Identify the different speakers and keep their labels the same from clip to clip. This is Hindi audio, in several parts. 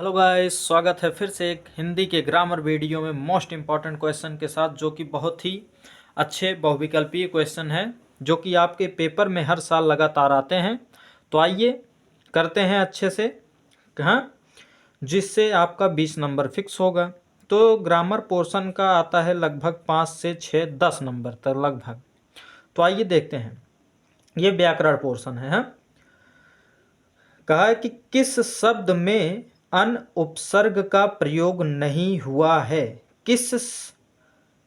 Speaker 1: हेलो गाइस, स्वागत है फिर से एक हिंदी के ग्रामर वीडियो में मोस्ट इम्पॉर्टेंट क्वेश्चन के साथ, जो कि बहुत ही अच्छे बहुविकल्पीय क्वेश्चन है जो कि आपके पेपर में हर साल लगातार आते हैं। तो आइए करते हैं अच्छे से, हाँ, जिससे आपका 20 नंबर फिक्स होगा। तो ग्रामर पोर्शन का आता है लगभग 5 से 6 10 नंबर तक लगभग। तो आइए देखते हैं, ये व्याकरण पोर्शन है। हाँ, कहा है कि किस शब्द में अन उपसर्ग का प्रयोग नहीं हुआ है। किस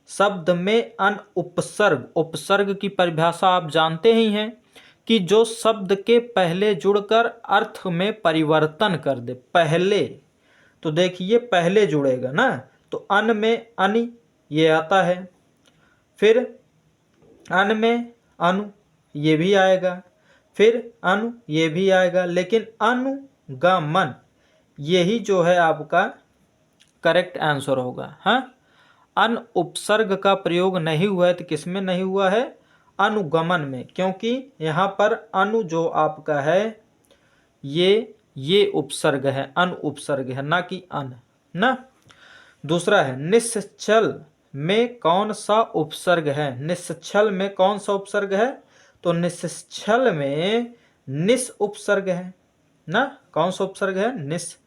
Speaker 1: शब्द में अन उपसर्ग, उपसर्ग की परिभाषा आप जानते ही हैं कि जो शब्द के पहले जुड़कर अर्थ में परिवर्तन कर दे। पहले, तो देखिए पहले जुड़ेगा ना, तो अन में अनि ये आता है, फिर अन में अनु ये भी आएगा, फिर अनु ये भी आएगा, लेकिन अनुगमन यही जो है आपका करेक्ट आंसर होगा। हाँ, अन उपसर्ग का प्रयोग नहीं हुआ है, तो किस में नहीं हुआ है? अनुगमन में, क्योंकि यहाँ पर अनु जो आपका है ये उपसर्ग है, अन उपसर्ग है, ना कि अन ना। दूसरा है निश्चल में कौन सा उपसर्ग है। निश्चल में कौन सा उपसर्ग है? तो निश्चल में निस उपसर्ग है ना। कौन सा उपसर्ग है? निस।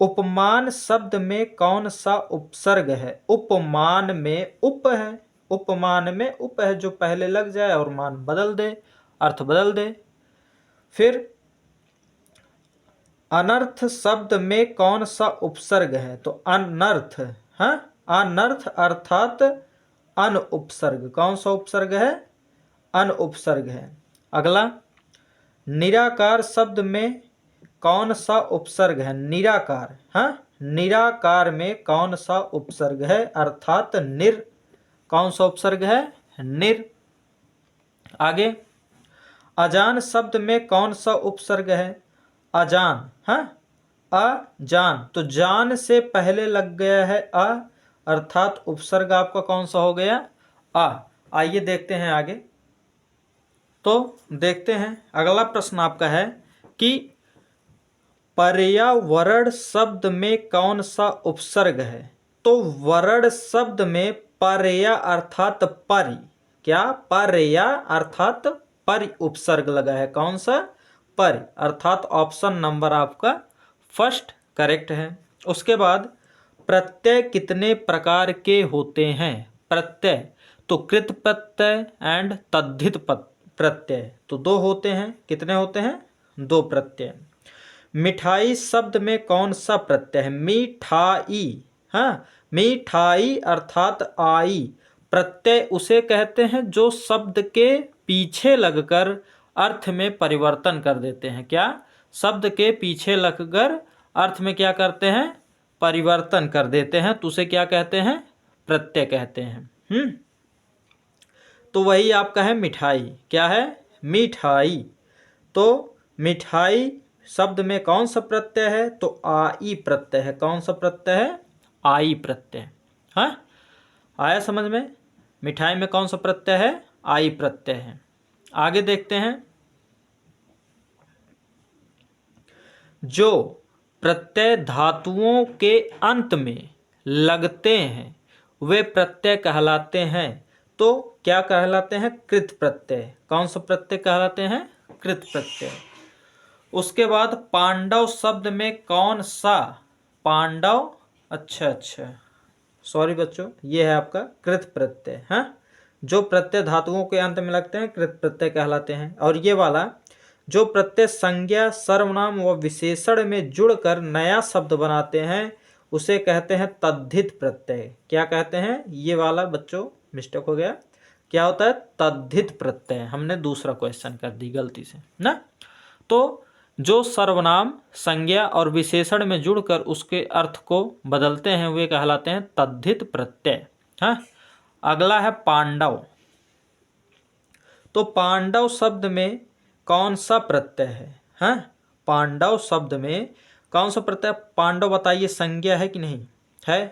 Speaker 1: उपमान शब्द में कौन सा उपसर्ग है? उपमान में उप है। उपमान में उप है, जो पहले लग जाए और मान बदल दे, अर्थ बदल दे। फिर अनर्थ शब्द में कौन सा उपसर्ग है? तो अनर्थ। हाँ, अनर्थ अर्थात अन उपसर्ग। कौन सा उपसर्ग है? अन उपसर्ग है। अगला, निराकार शब्द में कौन सा उपसर्ग है? निराकार। हाँ, निराकार में कौन सा उपसर्ग है? अर्थात निर। कौन सा उपसर्ग है? निर। आगे, अजान शब्द में कौन सा उपसर्ग है? अजान। हाँ, अजान, तो जान से पहले लग गया है अ, अर्थात उपसर्ग आपका कौन सा हो गया? आ। आइए देखते हैं आगे। तो देखते हैं अगला प्रश्न आपका है कि पर्यावरण शब्द में कौन सा उपसर्ग है? तो वरण शब्द में पर्या अर्थात परि, क्या? पर्या अर्थात परि उपसर्ग लगा है। कौन सा? परि, अर्थात ऑप्शन नंबर आपका फर्स्ट करेक्ट है। उसके बाद, प्रत्यय कितने प्रकार के होते हैं? प्रत्यय, तो कृत प्रत्यय एंड तद्धित प्रत्यय, तो दो होते हैं। कितने होते हैं? दो प्रत्यय। मिठाई शब्द में कौन सा प्रत्यय है? मिठाई। हाँ, मिठाई अर्थात आई। प्रत्यय उसे कहते हैं जो शब्द के पीछे लगकर अर्थ में परिवर्तन कर देते हैं। क्या? शब्द के पीछे लगकर अर्थ में क्या करते हैं? परिवर्तन कर देते हैं, तो उसे क्या कहते हैं? प्रत्यय कहते हैं। तो वही आपका है मिठाई। क्या है? मिठाई। तो मिठाई शब्द में कौन सा प्रत्यय है? तो आई प्रत्यय है। कौन सा प्रत्यय है? आई प्रत्यय। हाँ, आया समझ में? मिठाई में कौन सा प्रत्यय है? आई प्रत्यय है। आगे देखते हैं, जो प्रत्यय धातुओं के अंत में लगते हैं वे प्रत्यय कहलाते हैं। तो क्या कहलाते हैं? कृत प्रत्यय। कौन सा प्रत्यय कहलाते हैं? कृत प्रत्यय। उसके बाद, पांडव शब्द में कौन सा? पांडव, अच्छा, सॉरी बच्चों, ये है आपका कृत प्रत्यय। हाँ, जो प्रत्यय धातुओं के अंत में लगते हैं कृत प्रत्यय कहलाते हैं। और ये वाला, जो प्रत्यय संज्ञा, सर्वनाम व विशेषण में जुड़कर नया शब्द बनाते हैं उसे कहते हैं तद्धित प्रत्यय। क्या कहते हैं? ये वाला बच्चों मिस्टेक हो गया, क्या होता है? तद्धित प्रत्यय। हमने दूसरा क्वेश्चन कर दी गलती से ना। तो जो सर्वनाम, संज्ञा और विशेषण में जुड़कर उसके अर्थ को बदलते हैं वे कहलाते हैं तद्धित प्रत्यय। हाँ, अगला है पांडव। तो पांडव शब्द में कौन सा प्रत्यय है? हाँ, पांडव शब्द में कौन सा प्रत्यय? पांडव बताइए, संज्ञा है कि नहीं है?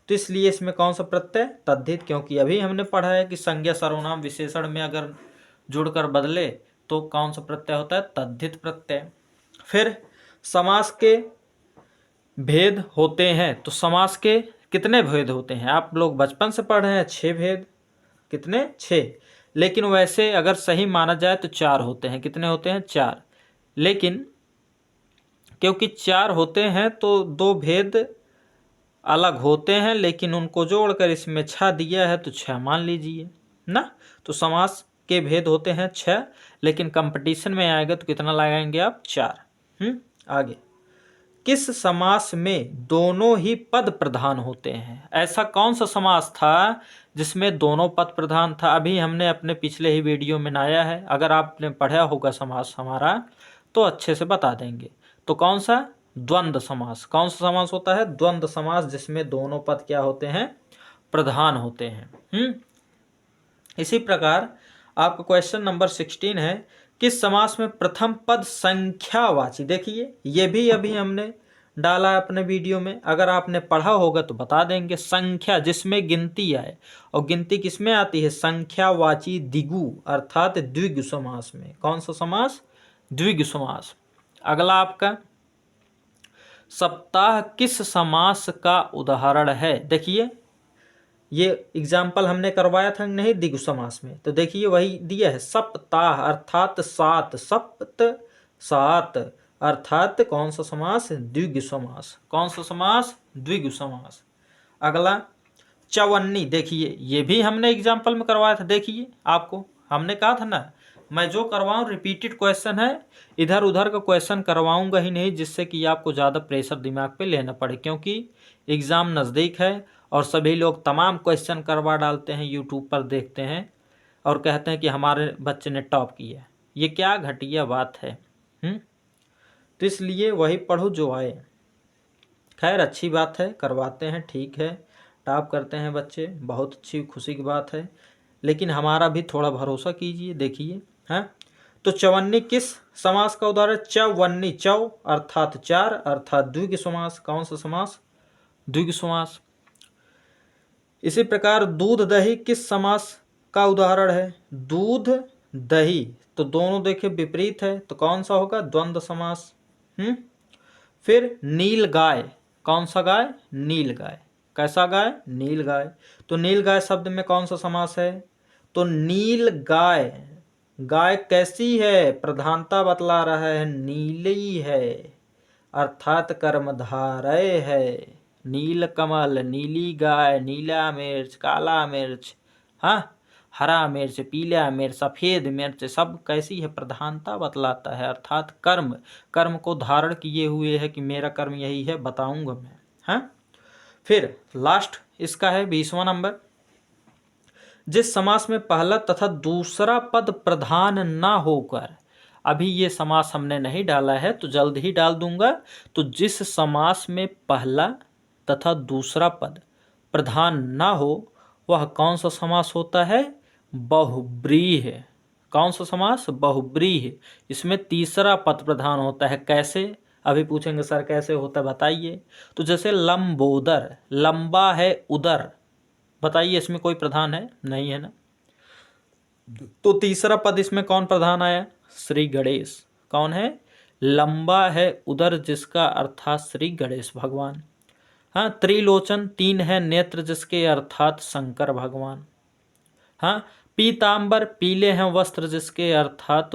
Speaker 1: तो इसलिए इसमें कौन सा प्रत्यय? तद्धित, क्योंकि अभी हमने पढ़ा है कि संज्ञा, सर्वनाम, विशेषण में अगर जुड़कर बदले तो कौन सा प्रत्यय होता है? तद्धित प्रत्यय। फिर समास के भेद होते हैं। तो समास के कितने भेद होते हैं? आप लोग बचपन से पढ़ रहे हैं 6 भेद। कितने? 6। लेकिन वैसे अगर सही माना जाए तो 4 होते हैं। कितने होते हैं? 4। लेकिन क्योंकि 4 होते हैं तो 2 भेद अलग होते हैं, लेकिन उनको जोड़कर इसमें 6 दिया है तो 6 मान लीजिए ना। तो समास के भेद होते हैं 6, लेकिन कंपटीशन में आएगा तो कितना लगाएंगे आप? 4। आगे, किस समास में दोनों ही पद प्रधान होते हैं? ऐसा कौन सा समास था जिसमें दोनों पद प्रधान था? अभी हमने अपने पिछले ही वीडियो में बनाया है। अगर आपने पढ़ा होगा समास हमारा तो अच्छे से बता देंगे। तो कौन सा? द्वंद्व समास। कौन सा समास होता है? द्वंद्व समास, जिसमें दोनों पद क्या होते हैं? प्रधान होते हैं। इसी प्रकार आपका क्वेश्चन नंबर 16 है, किस समास में प्रथम पद संख्यावाची? देखिए ये भी अभी हमने डाला है अपने वीडियो में। अगर आपने पढ़ा होगा तो बता देंगे। संख्या, जिसमें गिनती आए, और गिनती किसमें आती है? संख्यावाची द्विगु अर्थात द्विगु समास में। कौन सा समास? द्विगु समास। अगला आपका, सप्ताह किस समास का उदाहरण है? देखिए ये एग्जाम्पल हमने करवाया था नहीं द्विगु समास में, तो देखिए वही दिया है, सप्ताह अर्थात 7। सप्त 7 अर्थात कौन सा समास? द्विगु समास। कौन सा समास? द्विगु समास। अगला, चवन्नी। देखिए ये भी हमने एग्जाम्पल में करवाया था। देखिए आपको हमने कहा था ना, मैं जो करवाऊँ रिपीटेड क्वेश्चन है, इधर उधर का क्वेश्चन करवाऊंगा ही नहीं, जिससे कि आपको ज़्यादा प्रेशर दिमाग पे लेना पड़े, क्योंकि एग्ज़ाम नज़दीक है और सभी लोग तमाम क्वेश्चन करवा डालते हैं, यूट्यूब पर देखते हैं और कहते हैं कि हमारे बच्चे ने टॉप किया। ये क्या घटिया बात है। तो इसलिए वही पढ़ो जो आए। खैर अच्छी बात है, करवाते हैं, ठीक है, टॉप करते हैं बच्चे, बहुत अच्छी खुशी की बात है, लेकिन हमारा भी थोड़ा भरोसा कीजिए। देखिए हैं, तो चवन्नी किस समास का उदाहरण? चवन्नी, चौ अर्थात 4 अर्थात द्विगु समास। कौन सा समास? द्विगु समास। इसी प्रकार दूध दही किस समास का उदाहरण है? दूध दही, तो दोनों देखिए विपरीत है, तो कौन सा होगा? द्वंद्व समास। फिर नील गाय, कौन सा गाय? नील गाय। कैसा गाय? नील गाय। तो नील गाय शब्द में कौन सा समास है? तो नील गाय, गाय कैसी है? प्रधानता बतला रहा है, नीली है अर्थात कर्मधारय है। नील कमल, नीली गाय, नीला मिर्च, काला मिर्च, हाँ, हरा मिर्च, पीला मिर्च, सफ़ेद मिर्च, सब कैसी है? प्रधानता बतलाता है, अर्थात कर्म, कर्म को धारण किए हुए है कि मेरा कर्म यही है, बताऊंगा मैं। हाँ, फिर लास्ट इसका है 20वां नंबर, जिस समास में पहला तथा दूसरा पद प्रधान ना होकर, अभी ये समास हमने नहीं डाला है तो जल्द ही डाल दूंगा। तो जिस समास में पहला तथा दूसरा पद प्रधान ना हो वह कौन सा समास होता है? बहुब्रीहि। कौन सा समास? बहुब्रीहि। इसमें तीसरा पद प्रधान होता है। कैसे? अभी पूछेंगे सर कैसे होता है, बताइए। तो जैसे लंबोदर, लंबा है उदर, बताइए इसमें कोई प्रधान है? नहीं है ना। तो तीसरा पद इसमें कौन प्रधान आया? श्री गणेश। कौन है? लंबा है उदर, जिसका अर्थात श्री गणेश भगवान। हाँ, त्रिलोचन, 3 है नेत्र, जिसके अर्थात शंकर भगवान। हाँ, पीतांबर, पीले हैं वस्त्र, जिसके अर्थात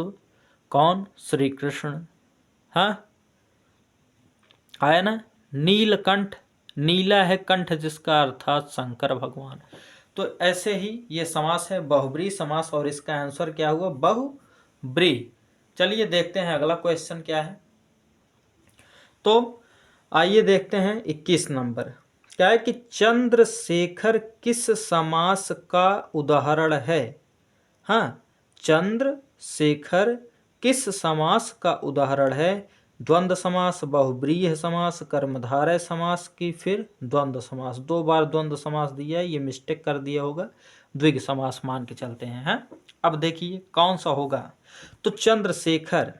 Speaker 1: कौन? श्री कृष्ण। हाँ, आया ना। नीलकंठ, नीला है कंठ, जिसका अर्थात शंकर भगवान। तो ऐसे ही ये समास है बहुब्रीहि समास, और इसका आंसर क्या हुआ? बहुब्रीहि। चलिए देखते हैं अगला क्वेश्चन क्या है। तो आइए देखते हैं 21 नंबर। क्या है कि चंद्रशेखर किस समास का उदाहरण है? हाँ, चंद्रशेखर किस समास का उदाहरण है? द्वंद्व समास, बहुब्रीहि समास, कर्मधारय समास की फिर द्वंद्व समास। 2 बार द्वंद्व समास दिया है, ये मिस्टेक कर दिया होगा, द्विगु समास मान के चलते हैं। हाँ, अब देखिए कौन सा होगा। तो चंद्रशेखर,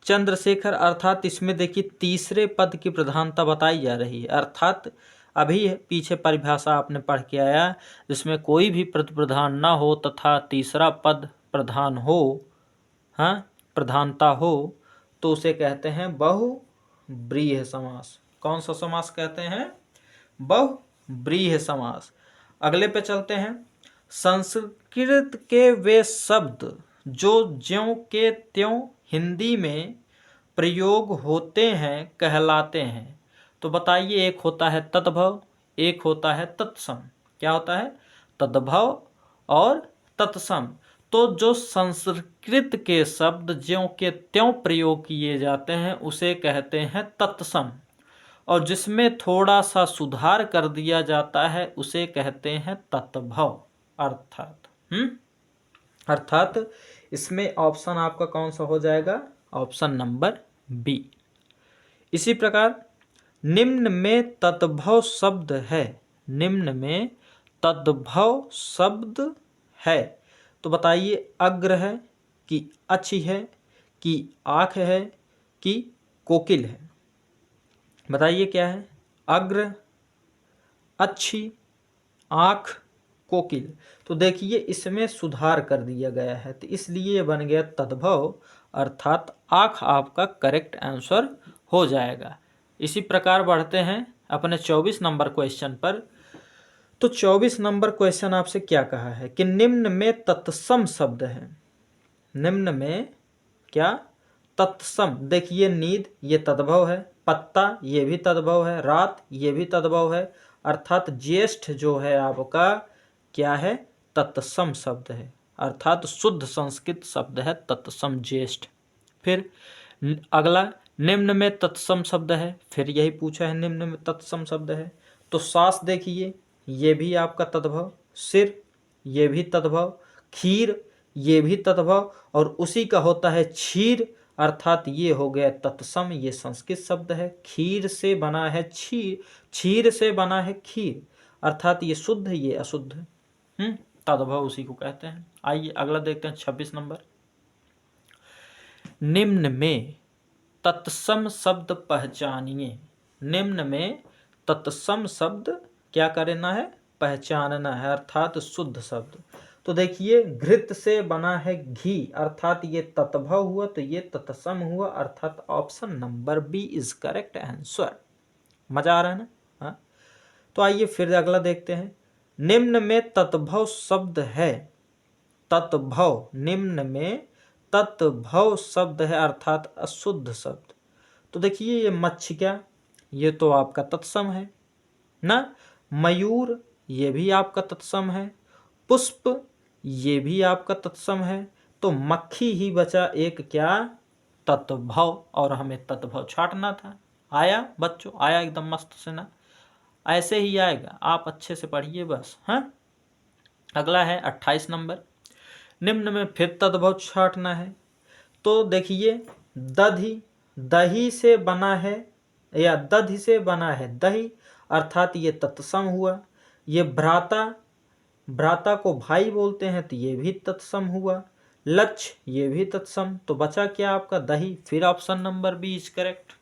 Speaker 1: चंद्रशेखर अर्थात इसमें देखिए तीसरे पद की प्रधानता बताई जा रही है, अर्थात अभी पीछे परिभाषा आपने पढ़ के आया, जिसमें कोई भी पद प्रधान ना हो तथा तीसरा पद प्रधान हो, हाँ, प्रधानता हो, तो उसे कहते हैं बहुब्रीहि। बहुव्रीहि समास। कौन सा समास कहते हैं? बहुव्रीहि समास। अगले पे चलते हैं। संस्कृत के वे शब्द जो ज्यों के त्यों हिंदी में प्रयोग होते हैं कहलाते हैं। तो बताइए, एक होता है तद्भव, एक होता है तत्सम। क्या होता है? तद्भव और तत्सम। तो जो संस्कृत के शब्द ज्यों के त्यों प्रयोग किए जाते हैं उसे कहते हैं तत्सम, और जिसमें थोड़ा सा सुधार कर दिया जाता है उसे कहते हैं तत्भव। अर्थात इसमें ऑप्शन आपका कौन सा हो जाएगा? Option number B. इसी प्रकार निम्न में तद्भव शब्द है, निम्न में तद्भव शब्द है। तो बताइए, अग्र है कि अच्छी है कि आँख है कि कोकिल है? बताइए क्या है? अग्र, अच्छी, आँख, कोकिल। तो देखिए इसमें सुधार कर दिया गया है, तो इसलिए बन गया तद्भव, अर्थात आँख आपका करेक्ट आंसर हो जाएगा। इसी प्रकार बढ़ते हैं अपने 24 नंबर क्वेश्चन पर। तो 24 नंबर क्वेश्चन आपसे क्या कहा है कि निम्न में तत्सम शब्द है। निम्न में क्या? तत्सम। देखिए नींद ये तद्भव है, पत्ता ये भी तद्भव है, रात ये भी तद्भव है, अर्थात ज्येष्ठ जो है आपका क्या है? तत्सम शब्द है, अर्थात शुद्ध संस्कृत शब्द है तत्सम, ज्येष्ठ। फिर अगला, निम्न में तत्सम शब्द है, फिर यही पूछा है निम्न में तत्सम शब्द है। तो सास देखिए ये भी आपका तद्भव, सिर ये भी तद्भव, खीर ये भी तद्भव, और उसी का होता है क्षीर, अर्थात ये हो गया तत्सम। ये संस्कृत शब्द है, खीर से बना है क्षीर, क्षीर से बना है खीर, अर्थात ये शुद्ध ये अशुद्ध। तद्भव उसी को कहते हैं। आइए अगला देखते हैं 26 नंबर। निम्न में तत्सम शब्द पहचानिए। निम्न में तत्सम शब्द क्या करना है? पहचानना है, अर्थात शुद्ध शब्द। तो देखिए घृत से बना है घी, अर्थात ये तत्भव हुआ, तो ये तत्सम हुआ, अर्थात option number B is correct answer. मजा आ रहा है ना? हाँ, तो आइए फिर अगला देखते हैं। निम्न में तत्भव शब्द है, तत्भव, निम्न में तत्भव शब्द है, अर्थात अशुद्ध शब्द। तो देखिए ये मच्छिका ये तो आपका तत्सम है ना, मयूर ये भी आपका तत्सम है, पुष्प ये भी आपका तत्सम है। तो मक्खी ही बचा एक क्या? तत्भव, और हमें तत्भव छांटना था। आया बच्चों? आया एकदम मस्त से ना? ऐसे ही आएगा, आप अच्छे से पढ़िए बस। हाँ, अगला है 28 नंबर। निम्न में फिर तद्भव छांटना है। तो देखिए दही, दही से बना है, या दधि से बना है दही, अर्थात ये तत्सम हुआ। ये भ्राता, भ्राता को भाई बोलते हैं, तो ये भी तत्सम हुआ। लक्ष्य ये भी तत्सम। तो बचा क्या आपका? दही। फिर option number B is correct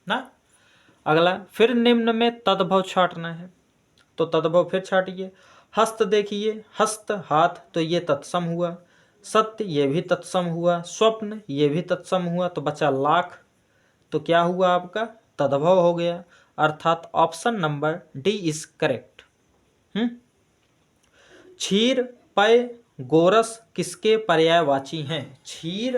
Speaker 1: ना। अगला, फिर निम्न में तद्भव छांटना है, तो तद्भव फिर छाटिए। हस्त देखिए, हस्त हाथ, तो ये तत्सम हुआ। सत्य ये भी तत्सम हुआ, स्वप्न ये भी तत्सम हुआ। तो बचा लाख, तो क्या हुआ आपका? तद्भव हो गया, अर्थात option number D is correct. क्षीर, पय, गोरस किसके पर्यायवाची हैं? क्षीर,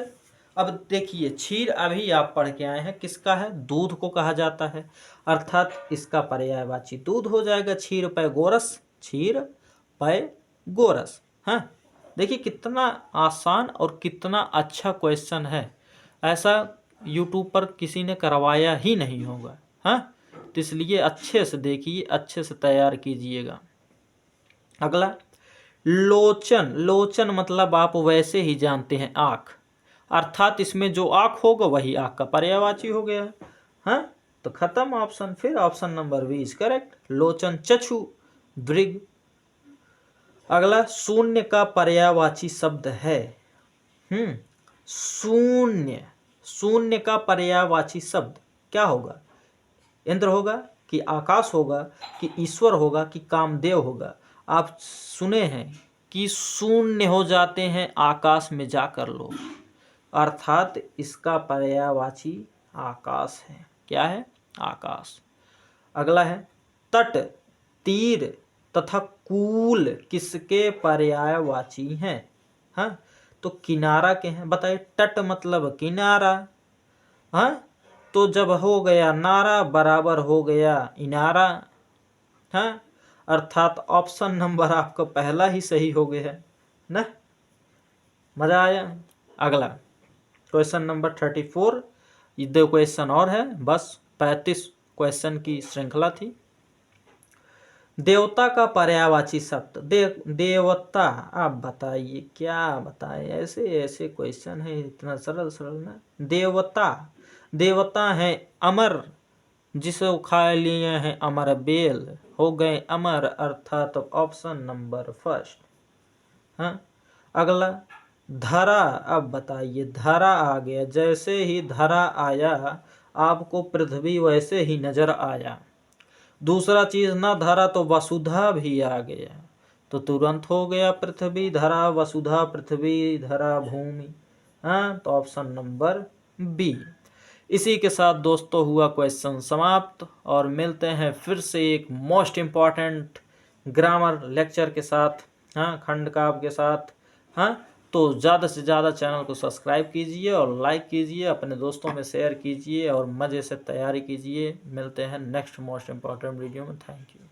Speaker 1: अब देखिए क्षीर अभी आप पढ़ के आए हैं, किसका है? दूध को कहा जाता है, अर्थात इसका पर्यायवाची दूध हो जाएगा। क्षीर पय गोरस, क्षीर पय गोरस। हाँ, देखिए कितना आसान और कितना अच्छा क्वेश्चन है, ऐसा यूट्यूब पर किसी ने करवाया ही नहीं होगा। हाँ, तो इसलिए अच्छे से देखिए, अच्छे से तैयार कीजिएगा। अगला, लोचन, लोचन मतलब आप वैसे ही जानते हैं आँख, अर्थात इसमें जो आँख होगा वही आँख का पर्यायवाची हो गया। हाँ, तो खत्म ऑप्शन। फिर option number B is correct, लोचन, चक्षु, दृग। अगला, शून्य का पर्यायवाची शब्द है। शून्य, शून्य का पर्यायवाची शब्द क्या होगा? इंद्र होगा कि आकाश होगा कि ईश्वर होगा कि कामदेव होगा? आप सुने हैं कि शून्य हो जाते हैं आकाश में जाकर लोग, अर्थात इसका पर्यायवाची आकाश है। क्या है? आकाश। अगला है तट, तीर तथा कूल किसके पर्यायवाची हैं? हाँ, तो किनारा के हैं। बताइए, तट मतलब किनारा, हाँ, तो जब हो गया नारा बराबर हो गया इनारा, हाँ, अर्थात ऑप्शन नंबर आपका पहला ही सही हो गया है ना। मजा आया। अगला क्वेश्चन नंबर 34। ये 2 क्वेश्चन और है, बस 35 क्वेश्चन की श्रृंखला थी। देवता का पर्यायवाची शब्द, देवता। आप बताइए, क्या बताए? ऐसे ऐसे क्वेश्चन है, इतना सरल सरल ना। देवता, देवता है अमर, जिसे खा लिए हैं अमर बेल, हो गए अमर, अर्थात ऑप्शन नंबर फर्स्ट। हाँ, अगला धरा। अब बताइए, धरा आ गया, जैसे ही धरा आया आपको पृथ्वी वैसे ही नजर आया। दूसरा चीज ना धरा तो वसुधा भी आ गया, तो तुरंत हो गया पृथ्वी धरा वसुधा, पृथ्वी धरा भूमि। हाँ, तो ऑप्शन नंबर बी। इसी के साथ दोस्तों हुआ क्वेश्चन समाप्त, और मिलते हैं फिर से एक मोस्ट इम्पॉर्टेंट ग्रामर लेक्चर के साथ, हाँ, खंड काव्य के साथ। हाँ, तो ज़्यादा से ज़्यादा चैनल को सब्सक्राइब कीजिए और लाइक कीजिए, अपने दोस्तों में शेयर कीजिए और मज़े से तैयारी कीजिए। मिलते हैं नेक्स्ट मोस्ट इम्पॉर्टेंट वीडियो में। Thank you.